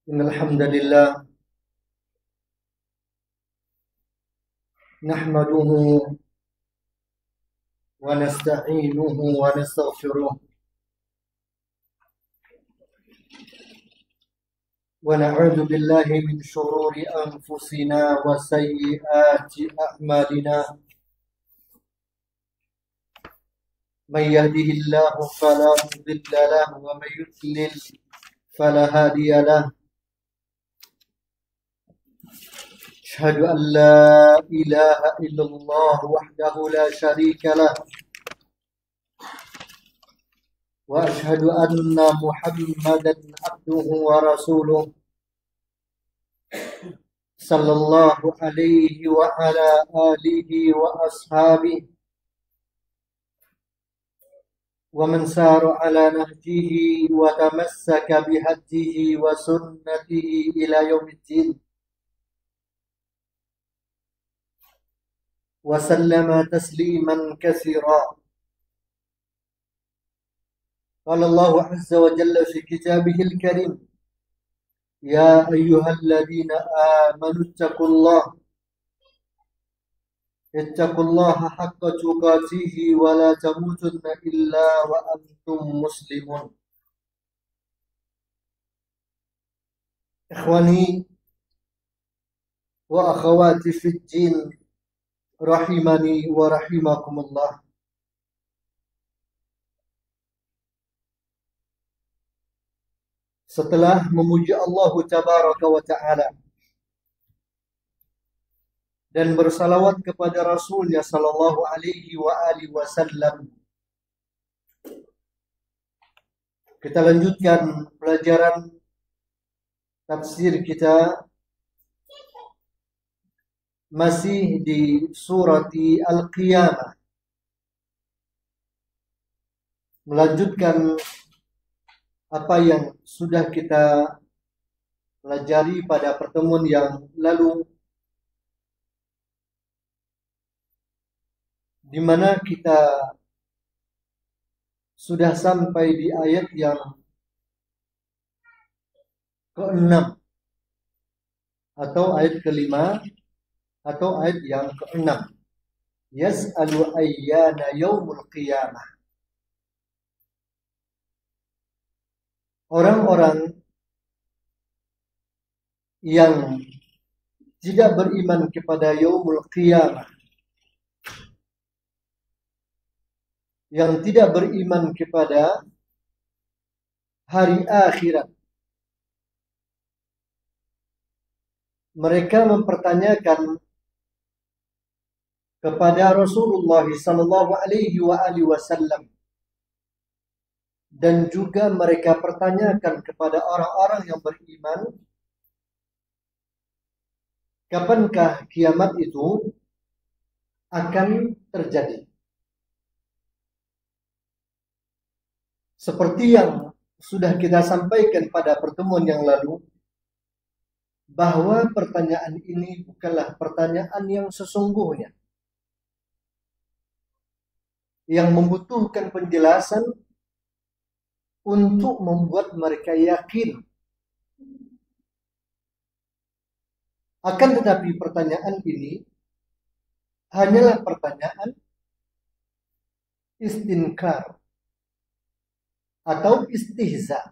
Innal hamdalillah nahmaduhu wa nasta'inuhu wa nastaghfiruh wa na'udzu billahi min shururi anfusina wa sayyiati a'malina. Man yahdihillahu fala mudilla lahu wa man yudlil fala hadiya lahu. أشهد أن لا إله إلا الله وحده لا شريك له وأشهد أن محمدا عبده ورسوله صلى الله عليه وعلى آله وأصحابه ومن سار على نهجه وتمسك بهديه وسنته إلى يوم الدين وسلم تسليما كثيرا. قال الله عز وجل في كتابه الكريم: يا أيها الذين آمنوا اتقوا الله حق تقاته ولا تموتن إلا وأنتم مسلمون. إخواني وأخواتي في الدين rahimani wa rahimakumullah. Setelah memuji Allah Tabaraka wa Ta'ala dan bersalawat kepada Rasulnya sallallahu alaihi wa alihi wasallam, kita lanjutkan pelajaran tafsir kita masih di surat Al-Qiyamah, melanjutkan apa yang sudah kita pelajari pada pertemuan yang lalu, di mana kita sudah sampai di ayat yang ke-6 atau ayat ke-5 atau ayat yang ke-6. Yas'alu ayyana yaumul qiyamah. Orang-orang yang tidak beriman kepada yaumul qiyamah, yang tidak beriman kepada hari akhirat, mereka mempertanyakan kepada Rasulullah sallallahu alaihi wasallam, dan juga mereka pertanyakan kepada orang-orang yang beriman, kapankah kiamat itu akan terjadi? Seperti yang sudah kita sampaikan pada pertemuan yang lalu, bahwa pertanyaan ini bukanlah pertanyaan yang sesungguhnya, yang membutuhkan penjelasan untuk membuat mereka yakin. Akan tetapi pertanyaan ini hanyalah pertanyaan istinkar atau istihza,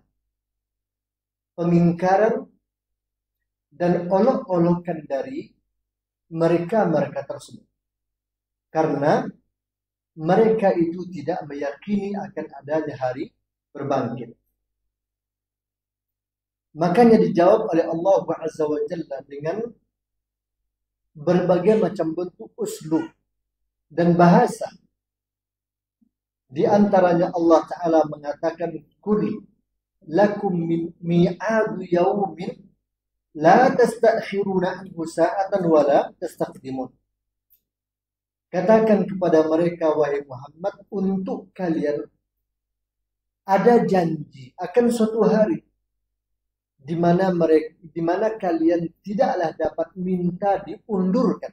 pengingkaran dan olok-olokan dari mereka tersebut, karena mereka itu tidak meyakini akan adanya hari berbangkit. Makanya dijawab oleh Allah Azza wa Jalla dengan berbagai macam bentuk uslub dan bahasa. Di antaranya Allah Ta'ala mengatakan, "Qul lakum mi'adu yaumin la tastakhiruna anhu sa'atan wa la tastaqdimun." Katakan kepada mereka, wahai Muhammad, untuk kalian ada janji akan suatu hari di mana kalian tidaklah dapat minta diundurkan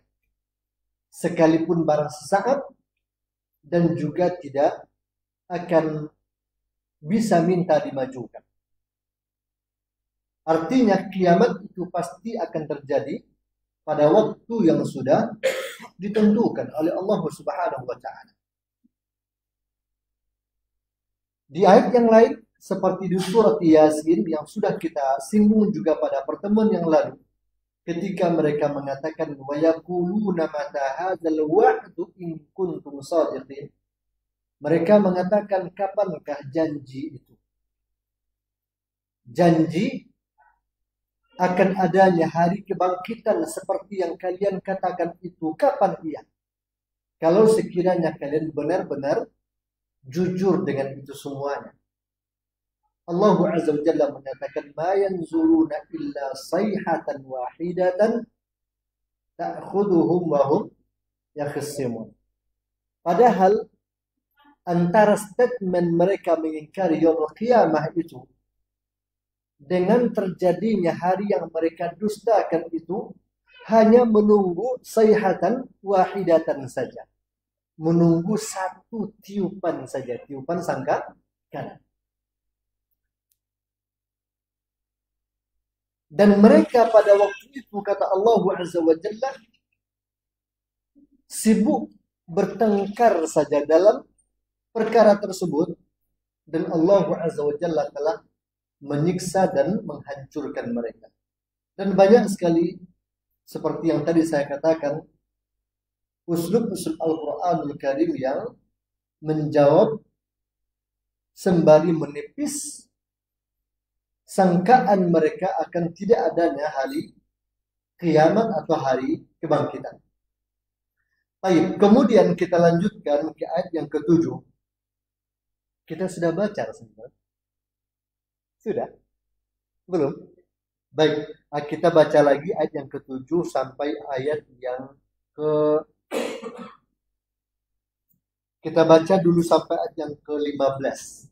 sekalipun barang sesaat, dan juga tidak akan bisa minta dimajukan. Artinya kiamat itu pasti akan terjadi pada waktu yang sudah ditentukan oleh Allah Subhanahu wa taala. Di ayat yang lain seperti di surat Yasin yang sudah kita singgung juga pada pertemuan yang lalu, ketika mereka mengatakan wa yaquluna mata hadzal wa'du in kuntum shadiqin. Mereka mengatakan kapankah janji itu? Janji akan adanya hari kebangkitan seperti yang kalian katakan itu, kapan ia? Kalau sekiranya kalian benar-benar jujur dengan itu semuanya. Allah Azza wa Jalla menyatakan ma yanzuruna illa sayhatan wahidatan ta'khudhuhum wa hum yakhsimun. Padahal antara statement mereka mengingkari yaumul qiyamah itu dengan terjadinya hari yang mereka dustakan itu hanya menunggu sayhatan wahidatan saja. Menunggu satu tiupan saja, tiupan sangka kanan. Dan mereka pada waktu itu, kata Allah Azza wa Jalla, sibuk bertengkar saja dalam perkara tersebut, dan Allah Azza wa Jalla telah menyiksa dan menghancurkan mereka. Dan banyak sekali seperti yang tadi saya katakan, uslub-uslub Al-Quranul Karim yang menjawab sembari menepis sangkaan mereka akan tidak adanya hari kiamat atau hari kebangkitan. Baik, kemudian kita lanjutkan ke ayat yang ke-7. Kita sudah baca sebenarnya. Sudah? Belum? Baik, kita baca lagi ayat yang ke-7 sampai ayat yang kita baca dulu sampai ayat yang ke-15.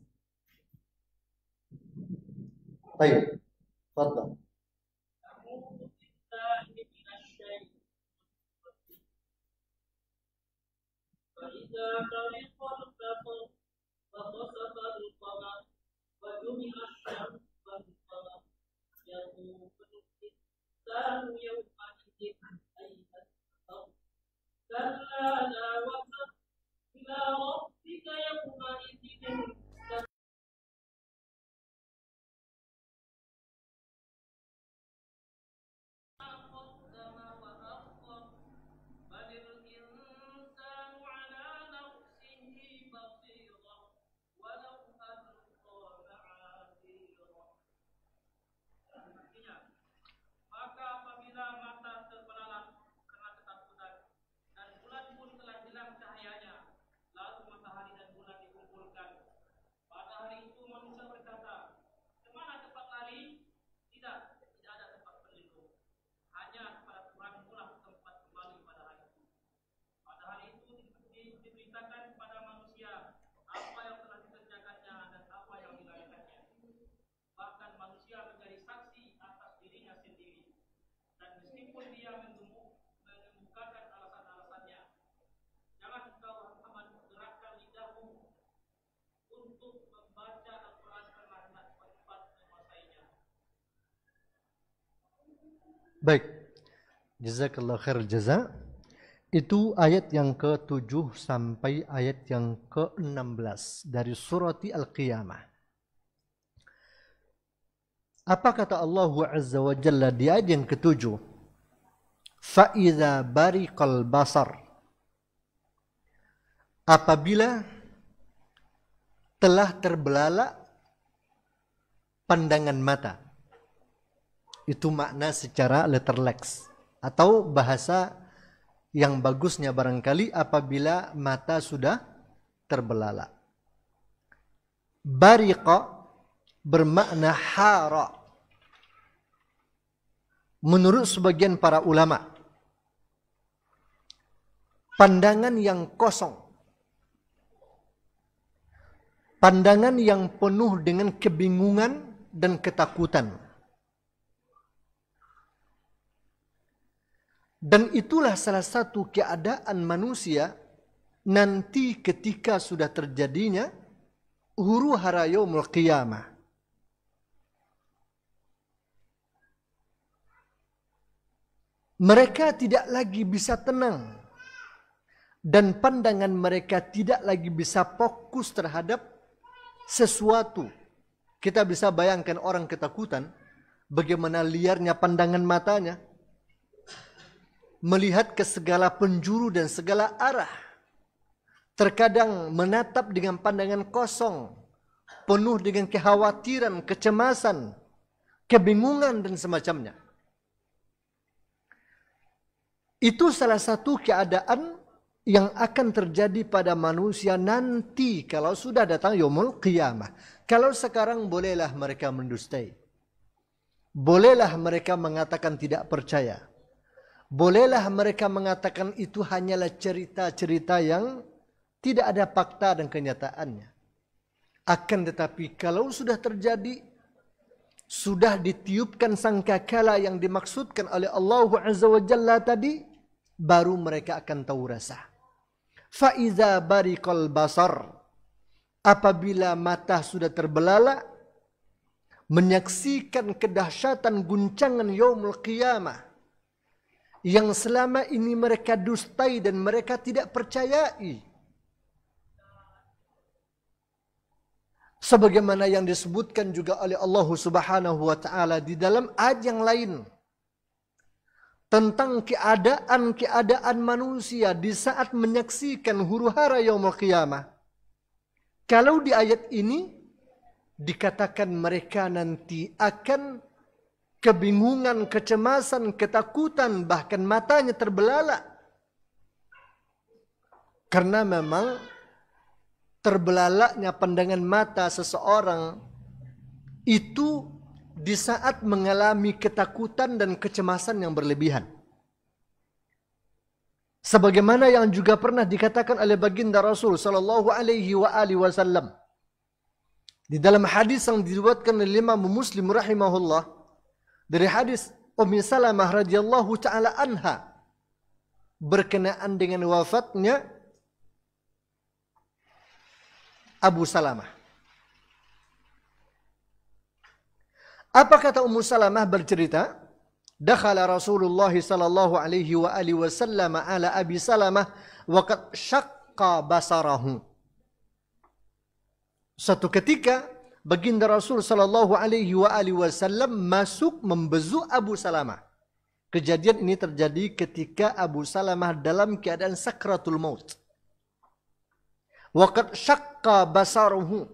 Baik, fadhal. Baik, jazakallah khair jaza. Itu ayat yang ke-7 sampai ayat yang ke-16 dari surat Al-Qiyamah. Apa kata Allah Azza wa Jalla di ayat yang ke-7? Fa'idha bariqal basar. Apabila telah terbelalak pandangan mata. Itu makna secara letterlex. Atau bahasa yang bagusnya barangkali apabila mata sudah terbelalak. Bariqa bermakna hara. Menurut sebagian para ulama, pandangan yang kosong. Pandangan yang penuh dengan kebingungan dan ketakutan. Dan itulah salah satu keadaan manusia nanti ketika sudah terjadinya huru hara yaumul qiyamah. mereka tidak lagi bisa tenang dan pandangan mereka tidak lagi bisa fokus terhadap sesuatu. Kita bisa bayangkan orang ketakutan, bagaimana liarnya pandangan matanya, melihat ke segala penjuru dan segala arah. Terkadang menatap dengan pandangan kosong, penuh dengan kekhawatiran, kecemasan, kebingungan dan semacamnya. Itu salah satu keadaan yang akan terjadi pada manusia nanti kalau sudah datang yaumul qiyamah. Kalau sekarang bolehlah mereka mendustai. Bolehlah mereka mengatakan tidak percaya. Bolehlah mereka mengatakan itu hanyalah cerita-cerita yang tidak ada fakta dan kenyataannya. Akan tetapi kalau sudah terjadi, sudah ditiupkan sangkakala yang dimaksudkan oleh Allah Azza wa Jalla tadi, baru mereka akan tahu rasa. Faiza barikal basar, apabila mata sudah terbelalak, menyaksikan kedahsyatan guncangan yaumul qiyamah yang selama ini mereka dustai dan mereka tidak percayai. Sebagaimana yang disebutkan juga oleh Allah Subhanahu wa taala di dalam ayat yang lain tentang keadaan manusia di saat menyaksikan huru-hara yaumul qiyamah. Kalau di ayat ini dikatakan mereka nanti akan kebingungan, kecemasan, ketakutan, bahkan matanya terbelalak. Karena memang terbelalaknya pandangan mata seseorang itu di saat mengalami ketakutan dan kecemasan yang berlebihan. Sebagaimana yang juga pernah dikatakan oleh baginda Rasul sallallahu alaihi wasallam di dalam hadis yang diriwayatkan oleh Imam Muslim rahimahullah dari hadis Ummi Salamah radhiyallahu taala anha berkenaan dengan wafatnya Abu Salamah. Apa kata Ummu Salamah bercerita? Dakhala Rasulullah sallallahu alaihi wasallam ala Abi Salamah wa qad syaqqa basarahu. Suatu ketika baginda Rasul sallallahu alaihi wasallam masuk membezu Abu Salamah. Kejadian ini terjadi ketika Abu Salamah dalam keadaan sakratul maut. Wa qad syaqqa basaruhu,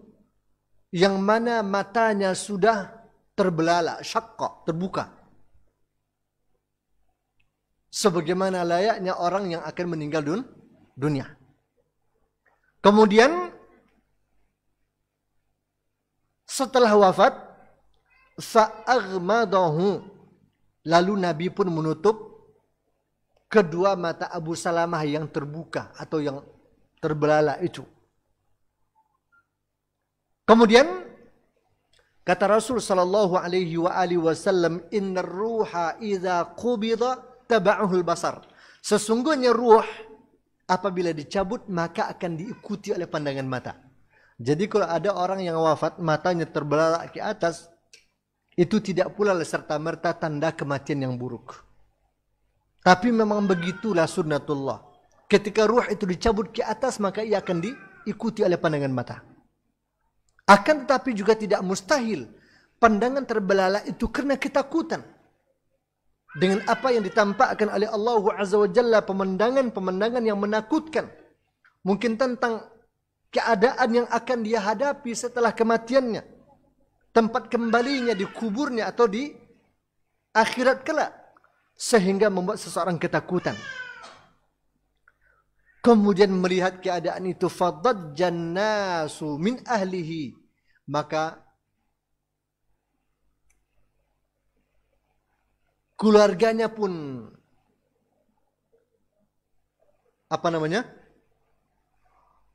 yang mana matanya sudah terbelalak, syaqqa, terbuka. Sebagaimana layaknya orang yang akan meninggal dunia. Kemudian setelah wafat, fa'aghmadahu, lalu Nabi pun menutup kedua mata Abu Salamah yang terbuka atau yang terbelalak itu. Kemudian kata Rasul sallallahu alaihi wasallam, "Innar ruha idza qubida taba'uhul basar." Sesungguhnya ruh apabila dicabut maka akan diikuti oleh pandangan mata. Jadi kalau ada orang yang wafat matanya terbelalak ke atas, itu tidak pula serta-merta tanda kematian yang buruk. Tapi memang begitulah sunnatullah. Ketika ruh itu dicabut ke atas maka ia akan diikuti oleh pandangan mata. Akan tetapi juga tidak mustahil pandangan terbelalak itu karena ketakutan. Dengan apa yang ditampakkan oleh Allah Azza wa Jalla, pemandangan-pemandangan yang menakutkan. Mungkin tentang keadaan yang akan dia hadapi setelah kematiannya. Tempat kembalinya di kuburnya atau di akhirat kelak. Sehingga membuat seseorang ketakutan. Kemudian melihat keadaan itu, fadajjan nasu min ahlihi, maka keluarganya pun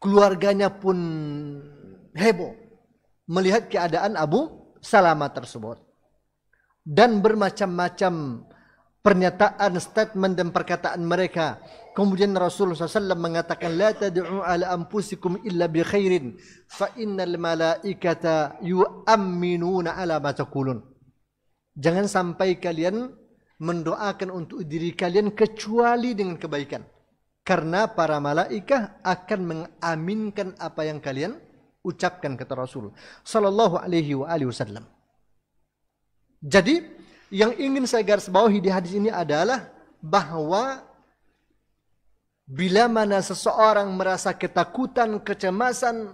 keluarganya pun heboh melihat keadaan Abu Salamah tersebut, dan bermacam-macam pernyataan, statement dan perkataan mereka. Kemudian Rasulullah SAW mengatakan, la tad'u ala anfusikum illa bi khairin fa innal malaikata yu'amminuna ala ma taqulun. Jangan sampai kalian mendoakan untuk diri kalian kecuali dengan kebaikan. Karena para malaikat akan mengaminkan apa yang kalian ucapkan, kata Rasul sallallahu alaihi wasallam. Jadi yang ingin saya garis bawahi di hadis ini adalah bahwa bila mana seseorang merasa ketakutan, kecemasan,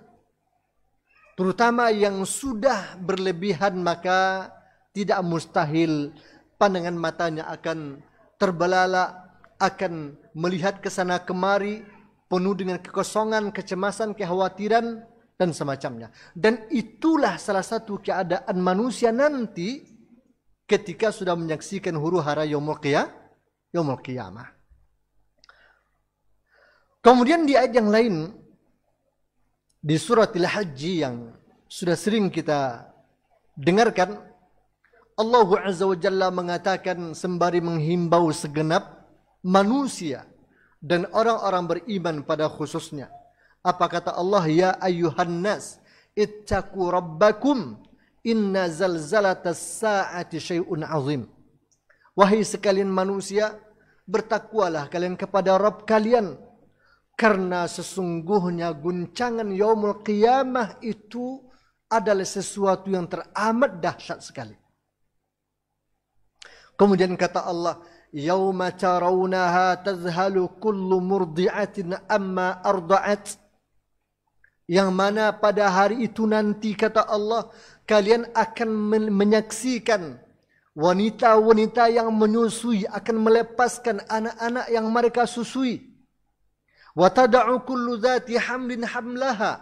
terutama yang sudah berlebihan, maka tidak mustahil pandangan matanya akan terbelalak, akan melihat ke sana kemari, penuh dengan kekosongan, kecemasan, kekhawatiran, dan semacamnya. Dan itulah salah satu keadaan manusia nanti ketika sudah menyaksikan huru hara yaumul qiyamah. Kemudian di ayat yang lain, di surat Al-Hajj yang sudah sering kita dengarkan, Allah Azza wa Jalla mengatakan sembari menghimbau segenap manusia dan orang-orang beriman pada khususnya. Apa kata Allah? Ya ayyuhan nas, ittaqu rabbakum, inna zalzalatas sa'ati syai'un azim. Wahai sekalian manusia, bertakwalah kalian kepada Rabb kalian, karena sesungguhnya guncangan yaumul qiyamah itu adalah sesuatu yang teramat dahsyat sekali. Kemudian kata Allah, yauma tarawunaha tazhalu kullu murdi'atin amma arda'at. Yang mana pada hari itu nanti, kata Allah, kalian akan menyaksikan wanita-wanita yang menyusui akan melepaskan anak-anak yang mereka susui. Wa tada'u kullu dzati hamlin hamlaha,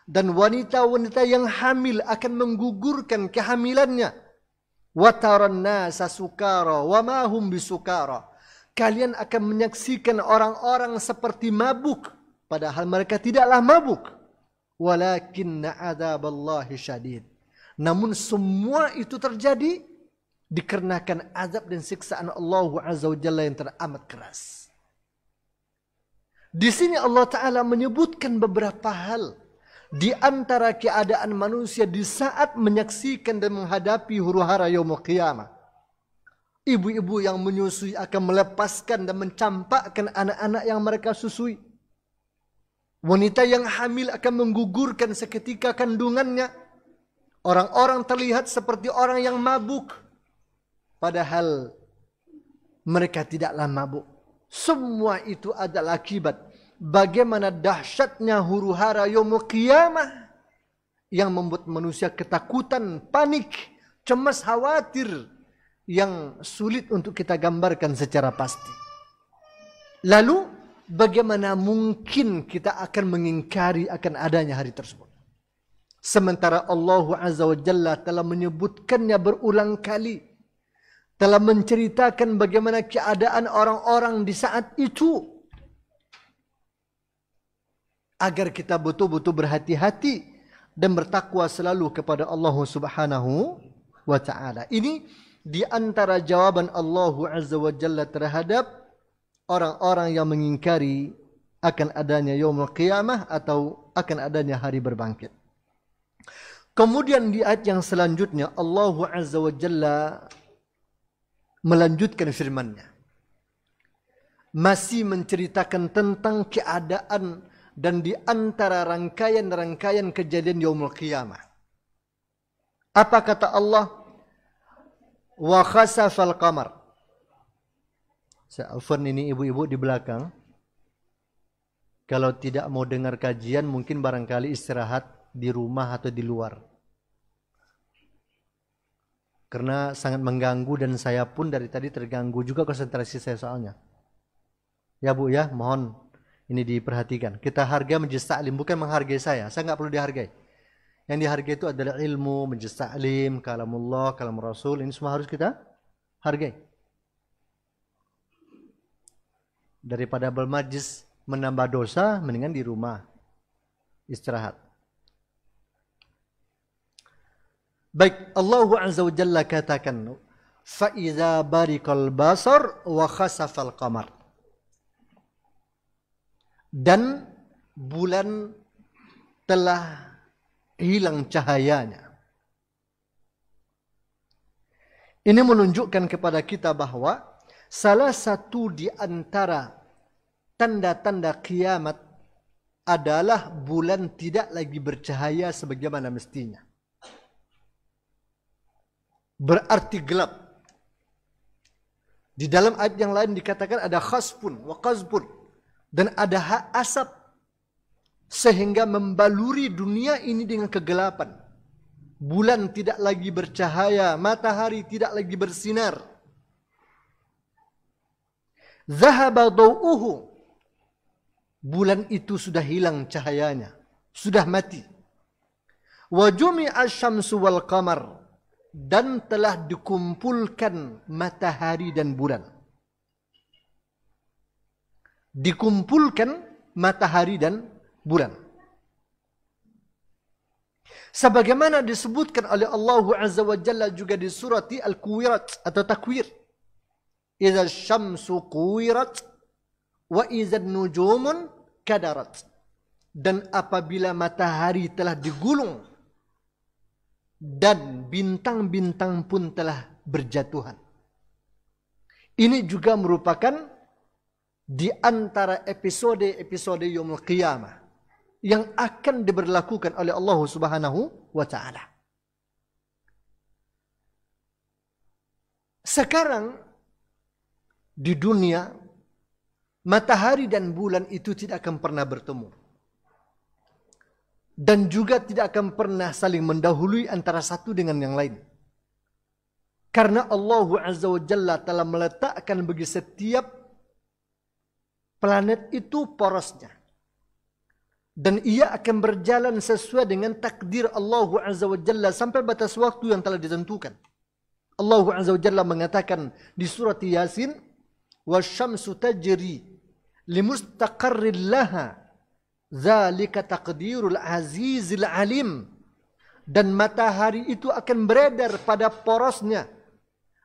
dan wanita-wanita yang hamil akan menggugurkan kehamilannya. Wa taran nasa sukara wa ma hum bisukara, kalian akan menyaksikan orang-orang seperti mabuk padahal mereka tidaklah mabuk. Walakinna adzaballahi syadid, namun semua itu terjadi dikarenakan azab dan siksaan Allah Azza wa Jalla yang teramat keras. Di sini Allah Ta'ala menyebutkan beberapa hal di antara keadaan manusia di saat menyaksikan dan menghadapi huru hara yaumul qiyamah. Ibu-ibu yang menyusui akan melepaskan dan mencampakkan anak-anak yang mereka susui. Wanita yang hamil akan menggugurkan seketika kandungannya. Orang-orang terlihat seperti orang yang mabuk, padahal mereka tidaklah mabuk. Semua itu adalah akibat bagaimana dahsyatnya huru hara yaumul qiyamah yang membuat manusia ketakutan, panik, cemas, khawatir yang sulit untuk kita gambarkan secara pasti. Lalu bagaimana mungkin kita akan mengingkari akan adanya hari tersebut? Sementara Allah Azza wa Jalla telah menyebutkannya berulang kali, telah menceritakan bagaimana keadaan orang-orang di saat itu, agar kita betul-betul berhati-hati dan bertakwa selalu kepada Allah Subhanahu wa Ta'ala. Ini di antara jawaban Allah Azza wa Jalla terhadap orang-orang yang mengingkari akan adanya yaumul qiyamah atau akan adanya hari berbangkit. Kemudian di ayat yang selanjutnya Allah Azza wa Jalla melanjutkan firman-Nya, masih menceritakan tentang keadaan dan di antara rangkaian-rangkaian kejadian yaumul qiyamah. Apa kata Allah? Wa khasafal qamar. Alfan ini ibu-ibu di belakang, kalau tidak mau dengar kajian mungkin barangkali istirahat di rumah atau di luar. Karena sangat mengganggu dan saya pun dari tadi terganggu juga konsentrasi saya soalnya. Ya Bu ya, mohon ini diperhatikan. Kita hargai majelis taklim, bukan menghargai saya. Saya nggak perlu dihargai. Yang dihargai itu adalah ilmu, majelis taklim, kalamullah, kalam Rasul. Ini semua harus kita hargai. Daripada bermajlis menambah dosa, mendingan di rumah istirahat. Baik, Allah Azza wa Jalla katakan, فَإِذَا بَرِقَ الْبَصَرُ وَخَسَفَ الْقَمَرُ. Dan bulan telah hilang cahayanya. Ini menunjukkan kepada kita bahwa Salah satu di antara tanda-tanda kiamat adalah bulan tidak lagi bercahaya sebagaimana mestinya. Berarti gelap. Di dalam ayat yang lain dikatakan ada khasfun wa qazbun, dan ada asap sehingga membaluri dunia ini dengan kegelapan. Bulan tidak lagi bercahaya, matahari tidak lagi bersinar. Zahaba daw'uhu, bulan itu sudah hilang cahayanya, sudah mati. Wa jumi'a syamsu wal qamar, dan telah dikumpulkan matahari dan bulan. Dikumpulkan matahari dan bulan. Sebagaimana disebutkan oleh Allah Azza wa Jalla juga di surati Al-Kuwirat atau Takwir. Idza syamsu kuwirat wa idza nujumun kadarat. Dan apabila matahari telah digulung dan bintang-bintang pun telah berjatuhan. Ini juga merupakan di antara episode-episode Yaumul Qiyamah yang akan diberlakukan oleh Allah Subhanahu wa taala. Sekarang di dunia matahari dan bulan itu tidak akan pernah bertemu. Dan juga tidak akan pernah saling mendahului antara satu dengan yang lain. Karena Allah Azza wa Jalla telah meletakkan bagi setiap planet itu porosnya. Dan ia akan berjalan sesuai dengan takdir Allah Azza wa Jalla sampai batas waktu yang telah ditentukan. Allah Azza wa Jalla mengatakan di surat Yasin, "Wasyamsu tajri limustaqarrin laha. Zalika taqdirul azizil alim." Dan matahari itu akan beredar pada porosnya.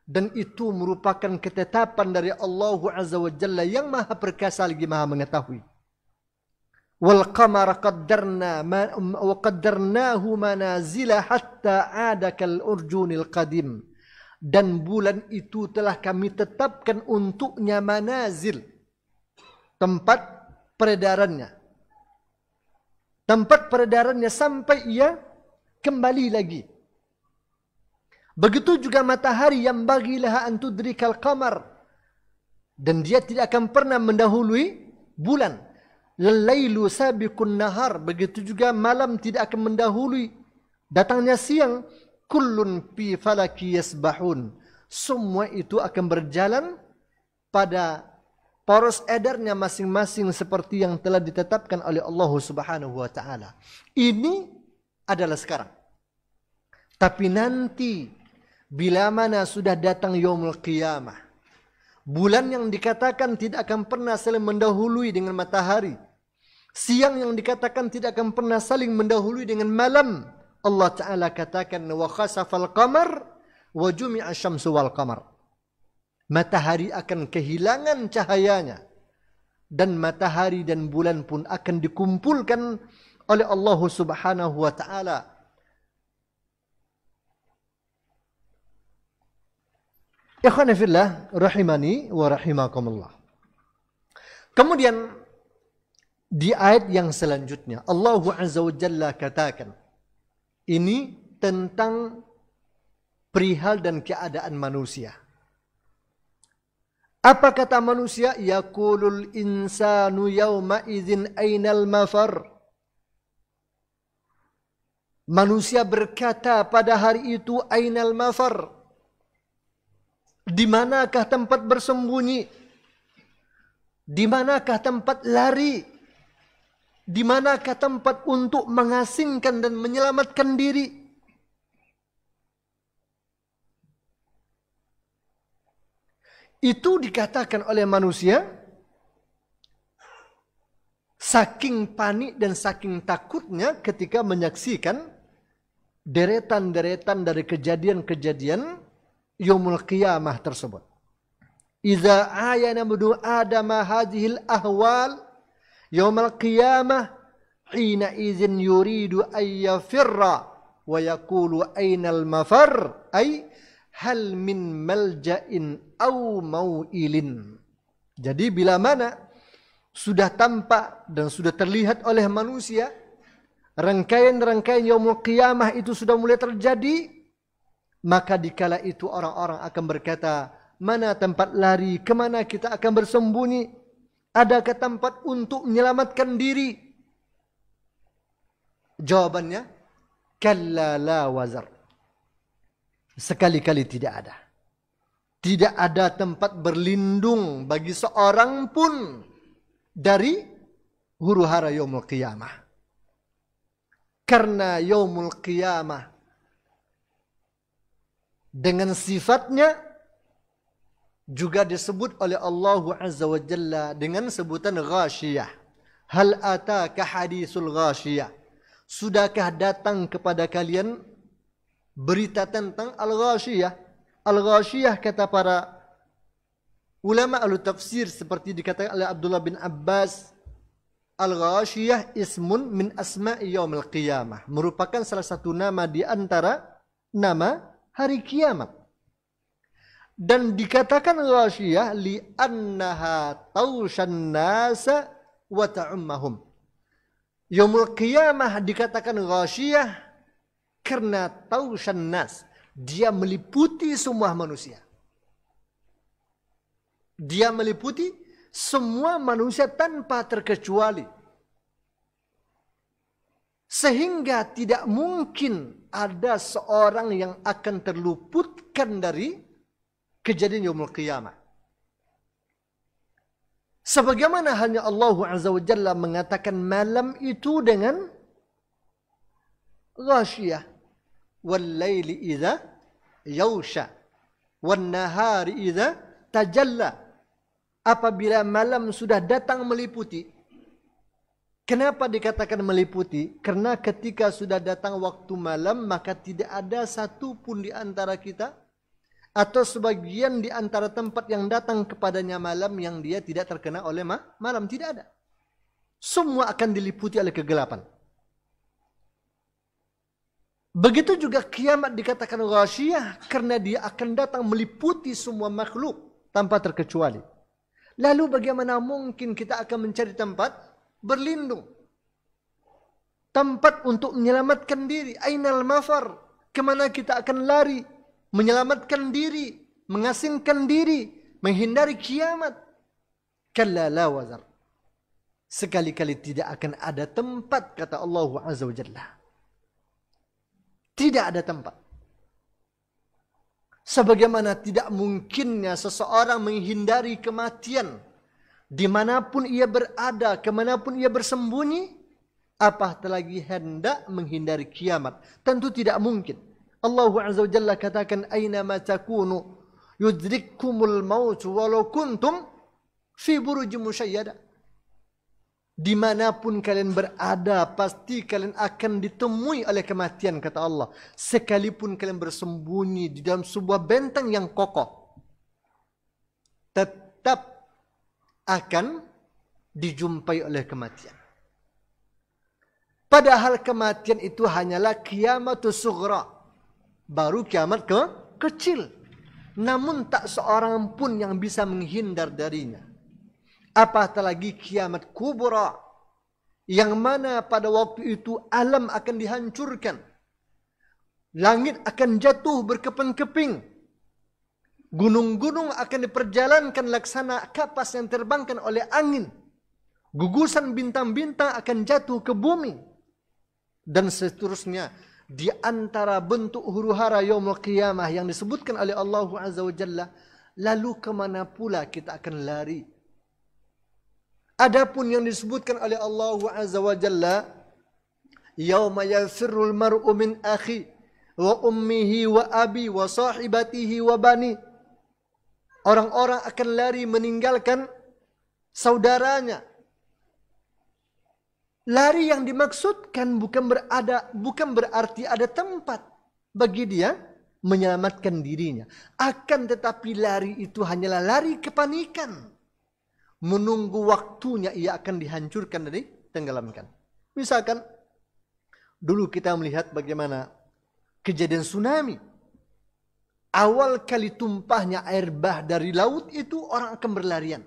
Dan itu merupakan ketetapan dari Allah Azza wa Jalla yang maha perkasa lagi maha mengetahui. Wal qamara qaddarnahu manazila hatta ada kal urjunil qadim. Dan bulan itu telah kami tetapkan untuknya manazil, tempat peredarannya. Tempat peredarannya sampai ia kembali lagi. Begitu juga matahari yang bagilah an tudrikal qamar, dan dia tidak akan pernah mendahului bulan. Lailu sabiqun nahar, begitu juga malam tidak akan mendahului datangnya siang. Kullun fi falaki yasbahun, semua itu akan berjalan pada poros edarnya masing-masing seperti yang telah ditetapkan oleh Allah Subhanahu wa taala. Ini adalah sekarang. Tapi nanti bila mana sudah datang Yaumul Qiyamah, bulan yang dikatakan tidak akan pernah saling mendahului dengan matahari, siang yang dikatakan tidak akan pernah saling mendahului dengan malam, Allah Ta'ala katakan wa khasafal qamar wa jumi'a syamsu wal qamar. Matahari akan kehilangan cahayanya, dan matahari dan bulan pun akan dikumpulkan oleh Allah Subhanahu wa taala. Ikhwan fillah rahimani wa rahimakumullah. Kemudian di ayat yang selanjutnya Allah Azza wa Jalla katakan, ini tentang perihal dan keadaan manusia. Apa kata manusia? Yaqulul insanu yawma idzin ainal mafar. Manusia berkata pada hari itu, ainal mafar. Di manakah tempat bersembunyi? Di manakah tempat lari? Di manakah tempat untuk mengasingkan dan menyelamatkan diri? Itu dikatakan oleh manusia saking panik dan saking takutnya ketika menyaksikan deretan-deretan dari kejadian-kejadian Yaumul Qiyamah tersebut. Iza ayana budu adama hadhil ahwal Yaumul Qiyamah hina izin yuridu ayyafirra wa yaqulu aynal mafar, ay hal min malja'in au mau'ilin. Jadi bila mana sudah tampak dan sudah terlihat oleh manusia rangkaian-rangkaian yaumul qiyamah itu sudah mulai terjadi, maka dikala itu orang-orang akan berkata, mana tempat lari, kemana kita akan bersembunyi, adakah tempat untuk menyelamatkan diri? Jawabannya, kalla la wazar. Sekali-kali tidak ada. Tidak ada tempat berlindung bagi seorang pun dari huru-hara yaumul qiyamah. Karena yaumul qiyamah dengan sifatnya juga disebut oleh Allah Azza wa Jalla dengan sebutan ghashiyah. Hal ataka hadisul ghashiyah. Sudahkah datang kepada kalian berita tentang al-ghashiyah? Al-ghashiyah kata para ulama al-tafsir seperti dikatakan oleh Abdullah bin Abbas, al-ghashiyah ismun min asma'i yaumil qiyamah, merupakan salah satu nama di antara nama hari kiamat. Dan dikatakan ghashiyah li'annaha taushan nasa wa ta'ummahum. Yaumul qiyamah dikatakan ghashiyah karena taushan nas, dia meliputi semua manusia. Dia meliputi semua manusia tanpa terkecuali. Sehingga tidak mungkin ada seorang yang akan terluputkan dari kejadian yaumul qiyamah. Sebagaimana hanya Allah Azza wa Jalla mengatakan malam itu dengan ghashiyah. Wal-laili idza yausha wan-nahari idza tajalla. Apabila malam sudah datang meliputi. Kenapa dikatakan meliputi? Karena ketika sudah datang waktu malam, maka tidak ada satu pun di antara kita atau sebagian di antara tempat yang datang kepadanya malam yang dia tidak terkena oleh malam. Tidak ada. Semua akan diliputi oleh kegelapan. Begitu juga kiamat dikatakan ghashiyah karena dia akan datang meliputi semua makhluk tanpa terkecuali. Lalu bagaimana mungkin kita akan mencari tempat berlindung? Tempat untuk menyelamatkan diri. Ainal mafar? Kemana kita akan lari? Menyelamatkan diri. Mengasingkan diri. Menghindari kiamat. Kalla la wazar. Sekali-kali tidak akan ada tempat, kata Allah Azza wa Jalla. Tidak ada tempat. Sebagaimana tidak mungkinnya seseorang menghindari kematian. Dimanapun ia berada, kemanapun ia bersembunyi. Apatah lagi hendak menghindari kiamat. Tentu tidak mungkin. Allah Azza wa Jalla katakan, Aynama takunu yudrikkumul maut walau kuntum fi burujim musyayyada. Dimanapun kalian berada, pasti kalian akan ditemui oleh kematian, kata Allah. Sekalipun kalian bersembunyi di dalam sebuah benteng yang kokoh, tetap akan dijumpai oleh kematian. Padahal kematian itu hanyalah kiamatus sughra, baru kiamat kecil. Namun tak seorang pun yang bisa menghindar darinya. Apatah lagi kiamat kubra, yang mana pada waktu itu alam akan dihancurkan. Langit akan jatuh berkeping-keping. Gunung-gunung akan diperjalankan laksana kapas yang terbangkan oleh angin. Gugusan bintang-bintang akan jatuh ke bumi. Dan seterusnya. Di antara bentuk huru-hara yaumul qiyamah yang disebutkan oleh Allah Azza wa Jalla. Lalu kemana pula kita akan lari? Adapun yang disebutkan oleh Allah Azza wa Jalla, yauma yafirrul mar'u min akhi wa ummihi wa abi wa sahibatihi wa bani. Orang-orang akan lari meninggalkan saudaranya. Lari yang dimaksudkan bukan berarti ada tempat bagi dia menyelamatkan dirinya. Akan tetapi lari itu hanyalah lari kepanikan. Menunggu waktunya ia akan dihancurkan dan ditenggelamkan. Misalkan dulu kita melihat bagaimana kejadian tsunami. awal kali tumpahnya air bah dari laut itu orang akan berlarian.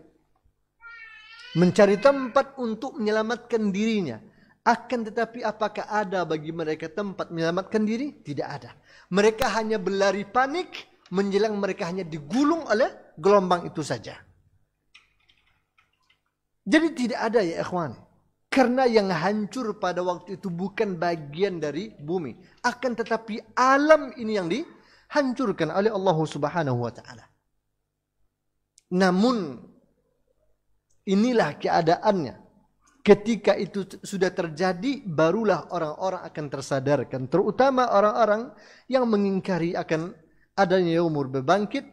Mencari tempat untuk menyelamatkan dirinya. Akan tetapi apakah ada bagi mereka tempat menyelamatkan diri? Tidak ada. Mereka hanya berlari panik, menjelang mereka hanya digulung oleh gelombang itu saja. Jadi tidak ada ya ikhwan. Karena yang hancur pada waktu itu bukan bagian dari bumi. Akan tetapi alam ini yang dihancurkan oleh Allah Subhanahu wa ta'ala. Namun inilah keadaannya. Ketika itu sudah terjadi, barulah orang-orang akan tersadarkan. Terutama orang-orang yang mengingkari akan adanya yaumul berbangkit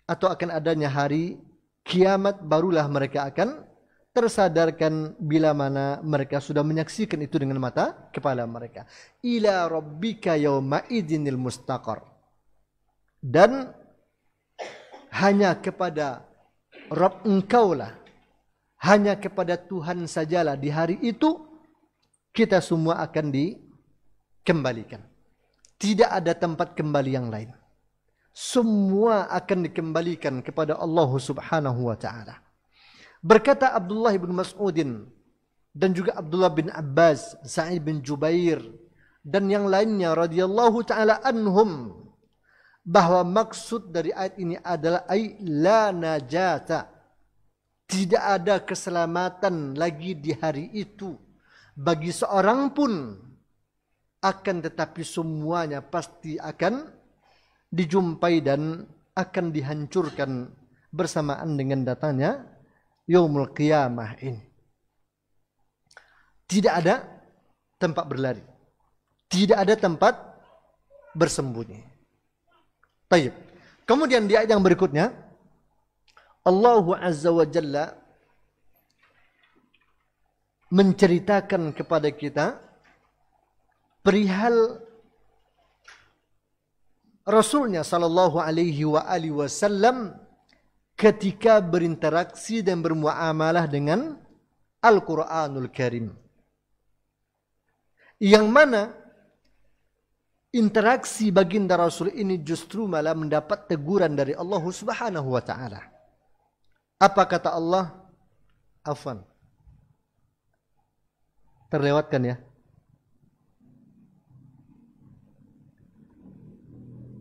atau akan adanya hari kiamat, barulah mereka akan tersadarkan bila mana mereka sudah menyaksikan itu dengan mata kepala mereka. Ila rabbika yauma idzinil mustaqar. Dan hanya kepada Rabb engkaulah, hanya kepada Tuhan sajalah di hari itu kita semua akan dikembalikan. Tidak ada tempat kembali yang lain. Semua akan dikembalikan kepada Allah Subhanahu wa ta'ala. Berkata Abdullah bin Mas'udin dan juga Abdullah bin Abbas, Sa'id bin Jubair dan yang lainnya radhiyallahu ta'ala anhum, bahwa maksud dari ayat ini adalah la najata. Tidak ada keselamatan lagi di hari itu bagi seorang pun. Akan tetapi semuanya pasti akan dijumpai dan akan dihancurkan bersamaan dengan datangnya yaumul qiyamah ini. Tidak ada tempat berlari. Tidak ada tempat bersembunyi. Baik. Kemudian di ayat yang berikutnya, Allah Azza wa Jalla menceritakan kepada kita perihal Rasulnya sallallahu alaihi wa alihi wasallam ketika berinteraksi dan bermuamalah dengan Al-Quranul Karim. Yang mana interaksi baginda Rasul ini justru malah mendapat teguran dari Allah Subhanahu wa ta'ala. Apa kata Allah? Afwan. Terlewatkan ya.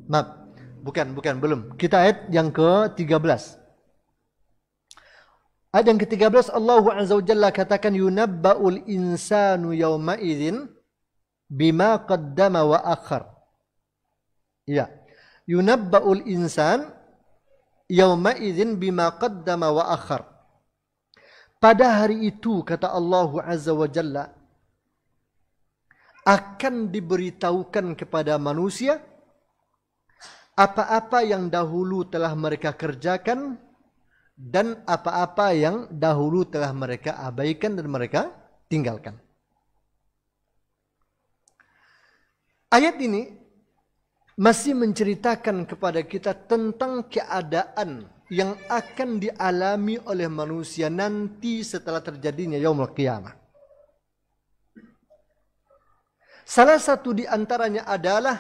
Maaf. Bukan, belum. Kita ayat yang ke-13. Ayat yang ke-13 Allah Azza wa Jalla katakan yunabba'ul insanu yawma idzin bima qaddama wa akhar. Ya. Yunabba'ul insan yawma idzin bima qaddama wa akhar. Pada hari itu kata Allah Azza wa Jalla akan diberitahukan kepada manusia apa-apa yang dahulu telah mereka kerjakan dan apa-apa yang dahulu telah mereka abaikan dan mereka tinggalkan. Ayat ini masih menceritakan kepada kita tentang keadaan yang akan dialami oleh manusia nanti setelah terjadinya yaumul qiyamah. Salah satu di antaranya adalah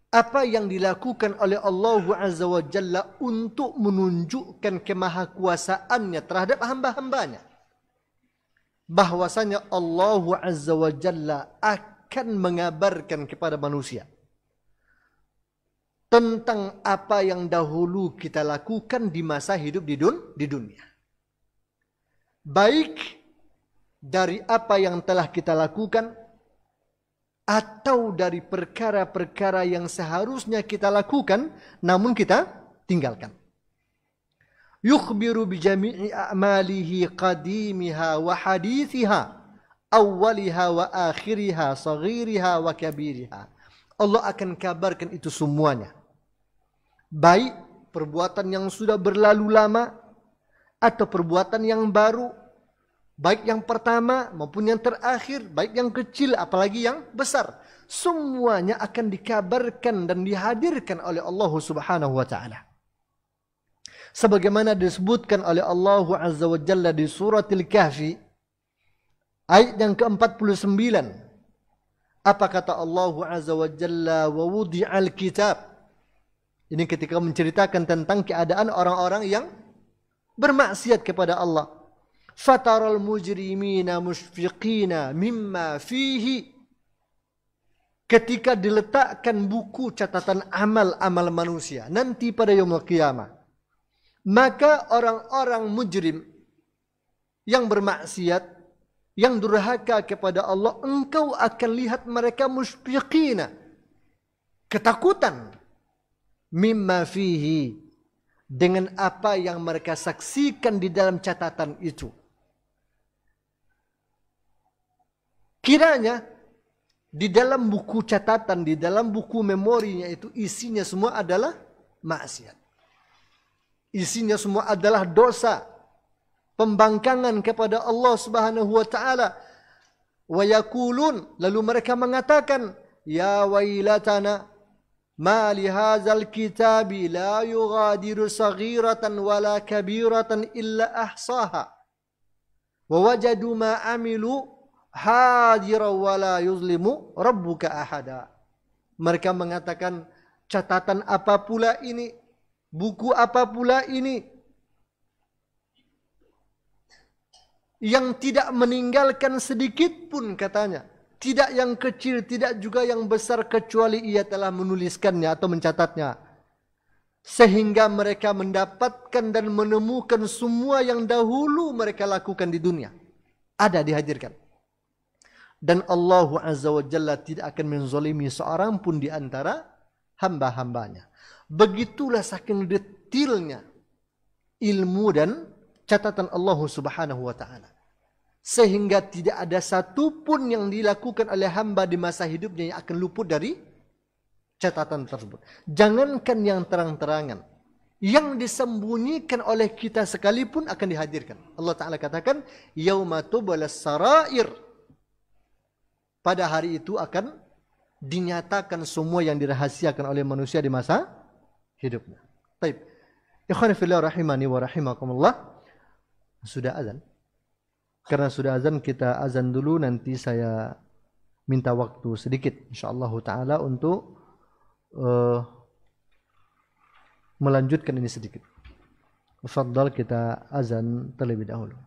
apa yang dilakukan oleh Allah Azza wa Jalla untuk menunjukkan kemahakuasaannya terhadap hamba-hambanya. Bahwasanya Allah Azza wa Jalla akan mengabarkan kepada manusia tentang apa yang dahulu kita lakukan di masa hidup di dunia. Baik dari apa yang telah kita lakukan atau dari perkara-perkara yang seharusnya kita lakukan namun kita tinggalkan. Yukhbiru bi jami'i a'malihi qadimiha wa hadithiha awwaliha wa akhiriha saghiriha wa kabiriha. Allah akan kabarkan itu semuanya. Baik perbuatan yang sudah berlalu lama atau perbuatan yang baru, baik yang pertama maupun yang terakhir, baik yang kecil apalagi yang besar. Semuanya akan dikabarkan dan dihadirkan oleh Allah Subhanahu wa ta'ala. Sebagaimana disebutkan oleh Allah Azza wa Jalla di surat Al-Kahfi ayat yang ke-49. Apa kata Allah Azza wa Jalla? Wa wudi'al kitab Ini ketika menceritakan tentang keadaan orang-orang yang bermaksiat kepada Allah. Fataral mujrimina mushfiqina mimma fihi. Ketika diletakkan buku catatan amal-amal manusia nanti pada yaumul qiyamah, maka orang-orang mujrim yang bermaksiat, yang durhaka kepada Allah, engkau akan lihat mereka mushfiqina, ketakutan, mimma fihi, dengan apa yang mereka saksikan di dalam catatan itu. Kiranya di dalam buku catatan, di dalam buku memorinya itu isinya semua adalah maksiat. Isinya semua adalah dosa, pembangkangan kepada Allah Subhanahu wa taala. Wa yaqulun, lalu mereka mengatakan, ya wailatana ma li hadzal kitabi la yughadiru saghiratan wala kabiratan illa ahsaha wa wajadu ma amilu hadira wala yuzlimu rabbuka ahada. Mereka mengatakan, catatan apa pula ini, buku apa pula ini yang tidak meninggalkan sedikit pun, katanya, tidak yang kecil, tidak juga yang besar, kecuali ia telah menuliskannya atau mencatatnya. Sehingga mereka mendapatkan dan menemukan semua yang dahulu mereka lakukan di dunia. Ada, dihadirkan. Dan Allah Azza wa Jalla tidak akan menzalimi seorang pun di antara hamba-hambanya. Begitulah saking detailnya ilmu dan catatan Allah Subhanahu wa ta'ala. Sehingga tidak ada satu pun yang dilakukan oleh hamba di masa hidupnya yang akan luput dari catatan tersebut. Jangankan yang terang-terangan, yang disembunyikan oleh kita sekalipun akan dihadirkan. Allah Ta'ala katakan, yauma tubalas sarair. Pada hari itu akan dinyatakan semua yang dirahasiakan oleh manusia di masa hidupnya. Baik. Ikhwan fillah rahimani wa rahimakumullah. Sudah azan. Karena sudah azan, kita azan dulu, nanti saya minta waktu sedikit insyaallah taala untuk melanjutkan ini sedikit. Tafadhal, kita azan terlebih dahulu.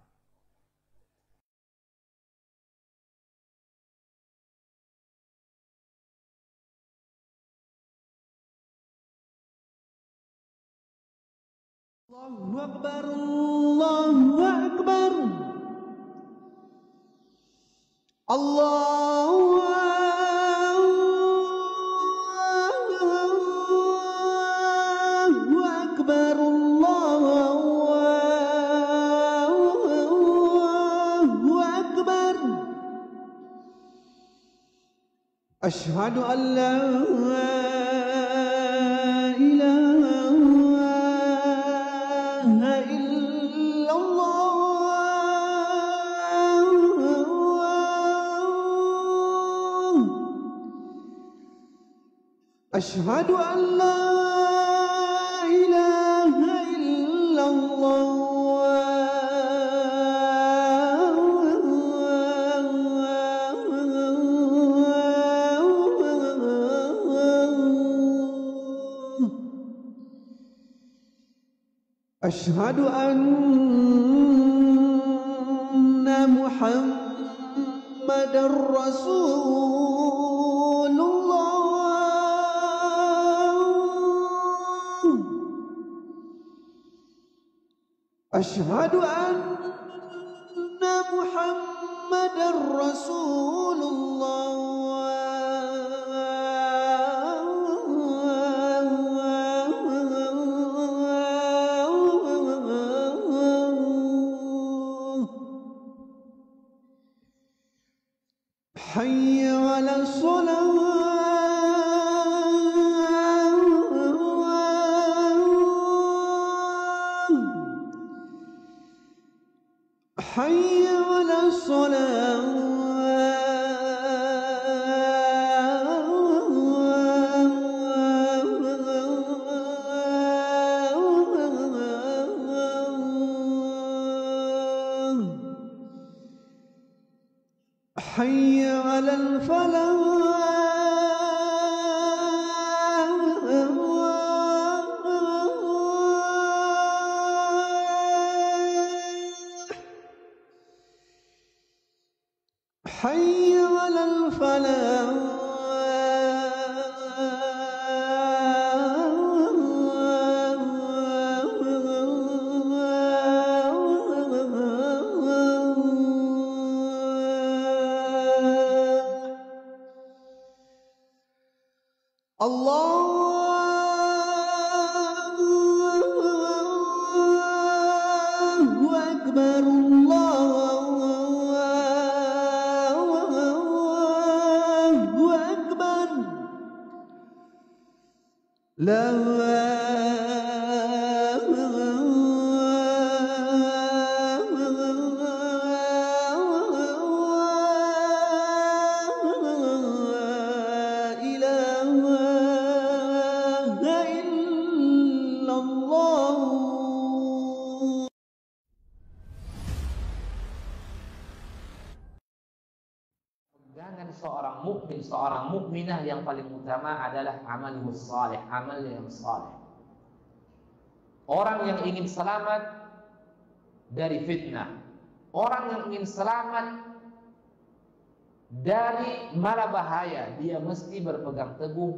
Allahu Akbar, Allahu Akbar. Allahu Akbar, Allahu Akbar. Asyhadu an la أشهد أن لا إله إلا الله أشهد أن محمد رسول الله أشهد أن محمدًا رسول الله حي على الصلاة حي على الصلاة حي على الفلاح حي على الفلاح Allahu Akbar, Allahu Akbar, la ilaha illallah. Jangan seorang mukmin, seorang mukminah yang paling utama adalah amalus saleh, amal yang saleh. Orang yang ingin selamat dari fitnah, orang yang ingin selamat dari mara bahaya, dia mesti berpegang teguh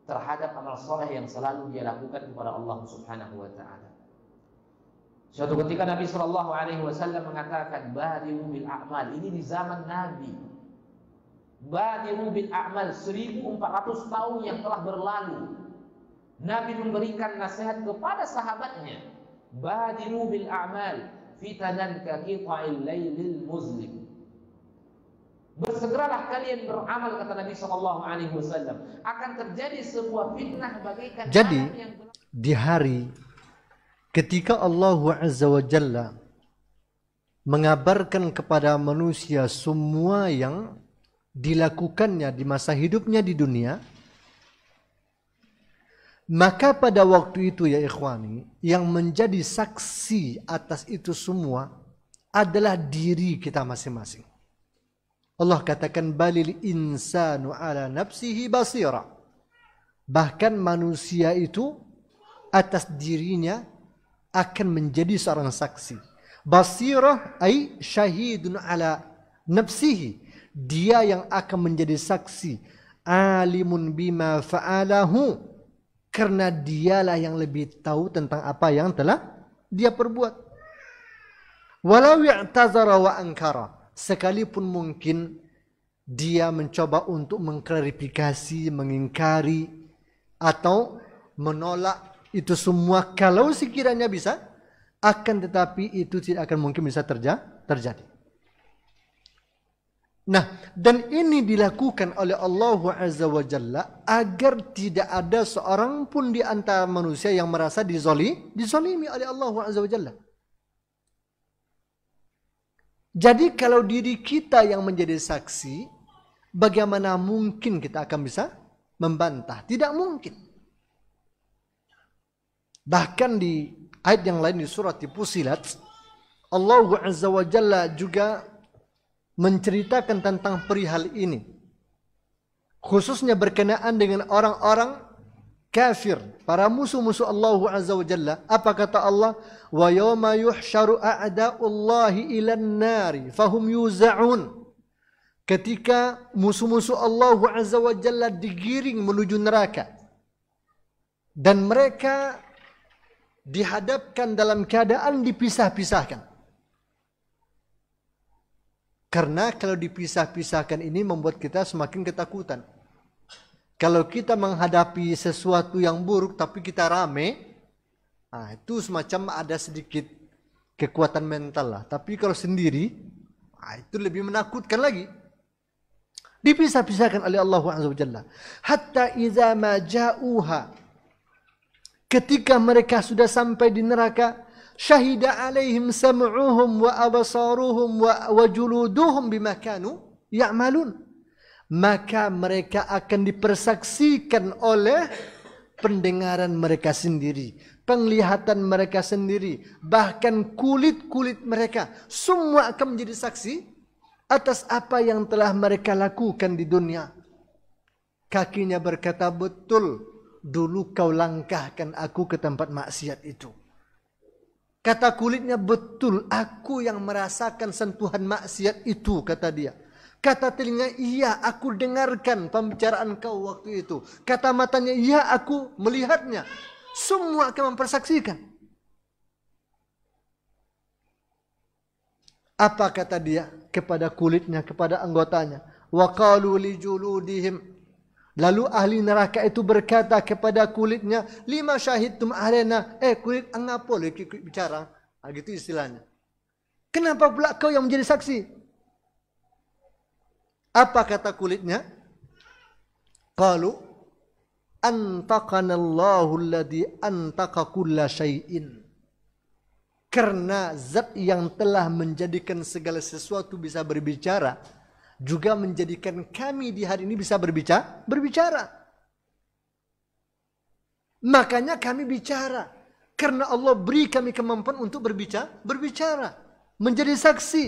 terhadap amal saleh yang selalu dia lakukan kepada Allah Subhanahu wa taala. Suatu ketika Nabi sallallahu alaihi wasallam mengatakan, "Badiru bil a'mal." Ini di zaman Nabi. Badiru bil a'mal, 1400 tahun yang telah berlalu. Nabi memberikan nasihat kepada sahabatnya, "Badiru bil a'mal, fitanan ka qita'il lailil muzlim." Bersegeralah kalian beramal, kata Nabi sallallahu alaihi wasallam. Akan terjadi sebuah fitnah bagaikan Jadi malam yang di hari ketika Allah Azza wa Jalla mengabarkan kepada manusia semua yang dilakukannya di masa hidupnya di dunia, maka pada waktu itu ya ikhwani, yang menjadi saksi atas itu semua adalah diri kita masing-masing. Allah katakan, balil insanu ala nafsihi basira. Bahkan manusia itu atas dirinya akan menjadi seorang saksi. Basirah ay syahidun ala nafsihi. Dia yang akan menjadi saksi. Alimun bima fa'alahu. Karena dialah yang lebih tahu tentang apa yang telah dia perbuat. Walau i'tazara wa ankara. Sekalipun mungkin dia mencoba untuk mengklarifikasi, mengingkari, atau menolak itu semua, kalau sekiranya bisa, akan tetapi itu tidak akan mungkin bisa terjadi. Nah, dan ini dilakukan oleh Allah Azza wa Jalla agar tidak ada seorang pun di antara manusia yang merasa dizalimi oleh Allah Azza wa Jalla. Jadi kalau diri kita yang menjadi saksi, bagaimana mungkin kita akan bisa membantah? Tidak mungkin. Bahkan di ayat yang lain di surat Fussilat, Allah Azza wa Jalla juga menceritakan tentang perihal ini. Khususnya berkenaan dengan orang-orang kafir, para musuh-musuh Allah Azza wa Jalla. Apa kata Allah? Wa yawma yuhsyaru a'da'ullahi ilan nari fahum yuza'un. Ketika musuh-musuh Allah Azza wa Jalla digiring menuju neraka dan mereka dihadapkan dalam keadaan dipisah-pisahkan. Karena kalau dipisah-pisahkan ini membuat kita semakin ketakutan. Kalau kita menghadapi sesuatu yang buruk tapi kita rame, nah itu semacam ada sedikit kekuatan mental lah. Tapi kalau sendiri, nah itu lebih menakutkan lagi. Dipisah-pisahkan oleh Allah Azza wa Jalla. Hatta idza ma ja'uha. Ketika mereka sudah sampai di neraka, syahida alaihim sam'uhum wa absaruhum wa juluduhum bima kanu ya'malun. Maka mereka akan dipersaksikan oleh pendengaran mereka sendiri, penglihatan mereka sendiri, bahkan kulit-kulit mereka. Semua akan menjadi saksi atas apa yang telah mereka lakukan di dunia. Kakinya berkata, betul, dulu kau langkahkan aku ke tempat maksiat itu. Kata kulitnya, betul, aku yang merasakan sentuhan maksiat itu, kata dia. Kata telinga, iya aku dengarkan pembicaraan kau waktu itu. Kata matanya, iya aku melihatnya. Semua akan mempersaksikan. Apa kata dia kepada kulitnya, kepada anggotanya? Wa qalu li juludihim. Lalu ahli neraka itu berkata kepada kulitnya, lima syahidtum alaina. Kulit angapa lagi bicara? Gitu istilahnya. Kenapa pula kau yang menjadi saksi? Apa kata kulitnya? Qalu antaqanallahu alladhi antaqa kulla syai'in. Karena zat yang telah menjadikan segala sesuatu bisa berbicara, juga menjadikan kami di hari ini bisa berbicara. Makanya kami bicara. Karena Allah beri kami kemampuan untuk berbicara. Menjadi saksi.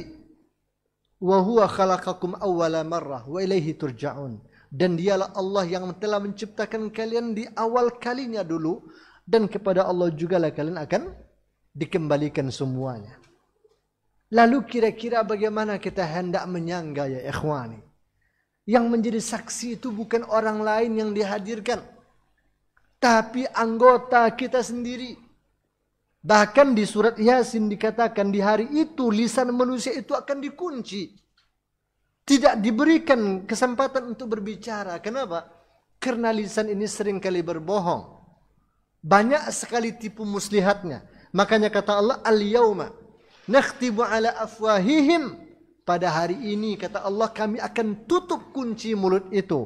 Wa huwa khalaqakum awwala marrah wa ilaihi turja'un. Dan dialah Allah yang telah menciptakan kalian di awal kalinya dulu. Dan kepada Allah juga lah kalian akan dikembalikan semuanya. Lalu kira-kira bagaimana kita hendak menyangga ya ikhwani? Yang menjadi saksi itu bukan orang lain yang dihadirkan, tapi anggota kita sendiri. Bahkan di surat Yasin dikatakan di hari itu lisan manusia itu akan dikunci. Tidak diberikan kesempatan untuk berbicara. Kenapa? Karena lisan ini seringkali berbohong. Banyak sekali tipu muslihatnya. Makanya kata Allah, al-yawma nakhtimu ala afwahihim. Pada hari ini kata Allah kami akan tutup kunci mulut itu.